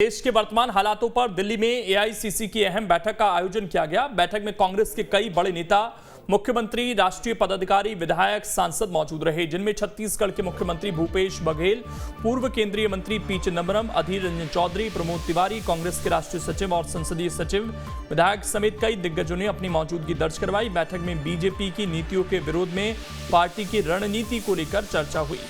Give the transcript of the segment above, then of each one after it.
देश के वर्तमान हालातों पर दिल्ली में एआईसीसी की अहम बैठक का आयोजन किया गया। बैठक में कांग्रेस के कई बड़े नेता, मुख्यमंत्री, राष्ट्रीय पदाधिकारी, विधायक, सांसद मौजूद रहे, जिनमें छत्तीसगढ़ के मुख्यमंत्री भूपेश बघेल, पूर्व केंद्रीय मंत्री पी चिदंबरम, अधीर रंजन चौधरी, प्रमोद तिवारी, कांग्रेस के राष्ट्रीय सचिव और संसदीय सचिव, विधायक समेत कई दिग्गजों ने अपनी मौजूदगी दर्ज करवाई। बैठक में बीजेपी की नीतियों के विरोध में पार्टी की रणनीति को लेकर चर्चा हुई।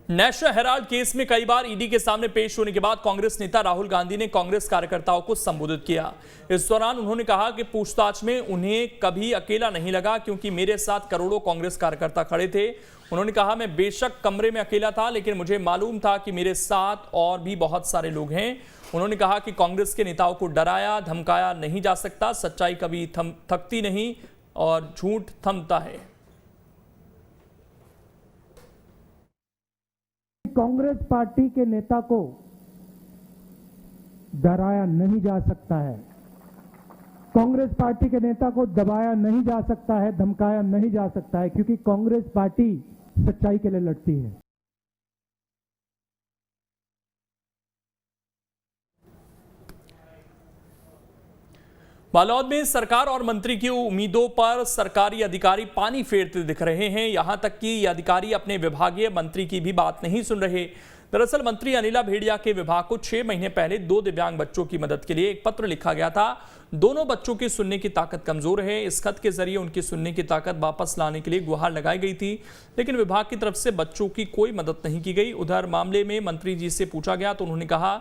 नेशनल हेराल्ड केस में कई बार ईडी के सामने पेश होने के बाद कांग्रेस नेता राहुल गांधी ने कांग्रेस कार्यकर्ताओं को संबोधित किया। इस दौरान उन्होंने कहा कि पूछताछ में उन्हें कभी अकेला नहीं लगा, क्योंकि मेरे साथ करोड़ों कांग्रेस कार्यकर्ता खड़े थे। उन्होंने कहा, मैं बेशक कमरे में अकेला था, लेकिन मुझे मालूम था कि मेरे साथ और भी बहुत सारे लोग हैं। उन्होंने कहा कि कांग्रेस के नेताओं को डराया धमकाया नहीं जा सकता। सच्चाई कभी थकती नहीं और झूठ थमता है। कांग्रेस पार्टी के नेता को डराया नहीं जा सकता है, कांग्रेस पार्टी के नेता को दबाया नहीं जा सकता है, धमकाया नहीं जा सकता है, क्योंकि कांग्रेस पार्टी सच्चाई के लिए लड़ती है। बालोद में सरकार और मंत्री की उम्मीदों पर सरकारी अधिकारी पानी फेरते दिख रहे हैं। यहां तक कि ये अधिकारी अपने विभागीय मंत्री की भी बात नहीं सुन रहे। दरअसल मंत्री अनिला भेड़िया के विभाग को 6 महीने पहले 2 दिव्यांग बच्चों की मदद के लिए एक पत्र लिखा गया था। दोनों बच्चों की सुनने की ताकत कमजोर है। इस खत के जरिए उनकी सुनने की ताकत वापस लाने के लिए गुहार लगाई गई थी, लेकिन विभाग की तरफ से बच्चों की कोई मदद नहीं की गई। उधर मामले में मंत्री जी से पूछा गया तो उन्होंने कहा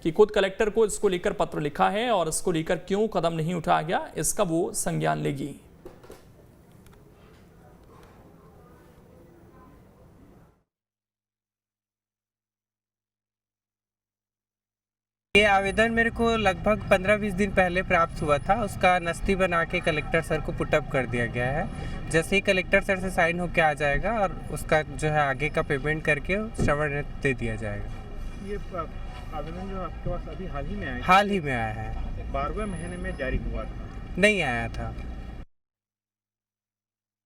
कि खुद कलेक्टर को इसको लेकर पत्र लिखा है और इसको लेकर क्यों कदम नहीं उठाया गया, इसका वो संज्ञान लेगी। ये आवेदन मेरे को लगभग 15-20 दिन पहले प्राप्त हुआ था। उसका नस्ती बना के कलेक्टर सर को पुटअप कर दिया गया है। जैसे ही कलेक्टर सर से साइन होके आ जाएगा और उसका जो है आगे का पेमेंट करके श्रवण दे दिया जाएगा। ये आवेदन जो आपके पास अभी हाल ही में आया है? हाल ही में आया है। 12वें महीने में जारी हुआ था? नहीं आया था।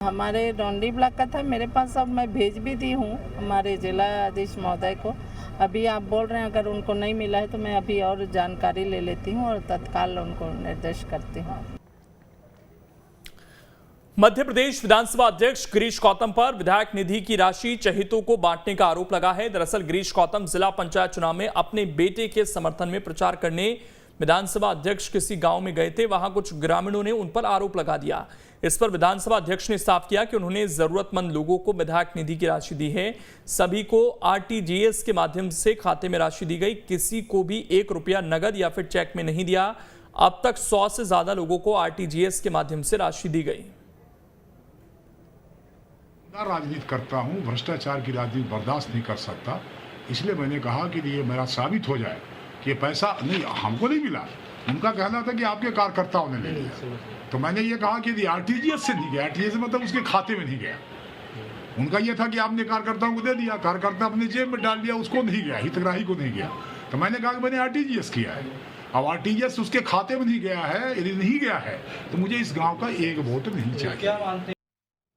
हमारे डोंडी ब्लॉक का था मेरे पास, अब मैं भेज भी दी हूँ हमारे जिला अधीश महोदय को। अभी आप बोल रहे हैं अगर उनको नहीं मिला है तो मैं अभी और जानकारी ले लेती हूँ और तत्काल उनको निर्देश करती हूँ। मध्य प्रदेश विधानसभा अध्यक्ष गिरीश गौतम पर विधायक निधि की राशि चहेतों को बांटने का आरोप लगा है। दरअसल गिरीश गौतम जिला पंचायत चुनाव में अपने बेटे के समर्थन में प्रचार करने विधानसभा अध्यक्ष किसी गांव में गए थे। वहां कुछ ग्रामीणों ने उन पर आरोप लगा दिया। इस पर विधानसभा अध्यक्ष ने साफ किया कि उन्होंने जरूरतमंद लोगों को विधायक निधि की राशि दी है। सभी को आरटीजीएस के माध्यम से खाते में राशि दी गई। किसी को भी 1 रुपया नगद या फिर चेक में नहीं दिया। अब तक 100 से ज्यादा लोगों को आरटीजीएस के माध्यम से राशि दी गई। राजनीति करता हूं, भ्रष्टाचार की राजनीति बर्दाश्त नहीं कर सकता। इसलिए मैंने कहा कि ये मेरा साबित हो जाए कि ये पैसा नहीं हमको नहीं मिला। उनका कहना था कि आपके कार्यकर्ताओं ने ले लिया। तो मैंने ये कहा कि यदि आरटीजीएस से नहीं गया, आरटीजीएस मतलब उसके खाते में नहीं गया। उनका ये था कि आपने कार्यकर्ताओं को दे दिया, कार्यकर्ता अपने जेब में डाल दिया, उसको नहीं गया, हितग्राही को नहीं गया। तो मैंने कहा कि मैंने आरटीजीएस किया है। अब आरटीजीएस उसके खाते में नहीं गया है, यदि नहीं गया है तो मुझे इस गाँव का 1 वोट नहीं चाहिए।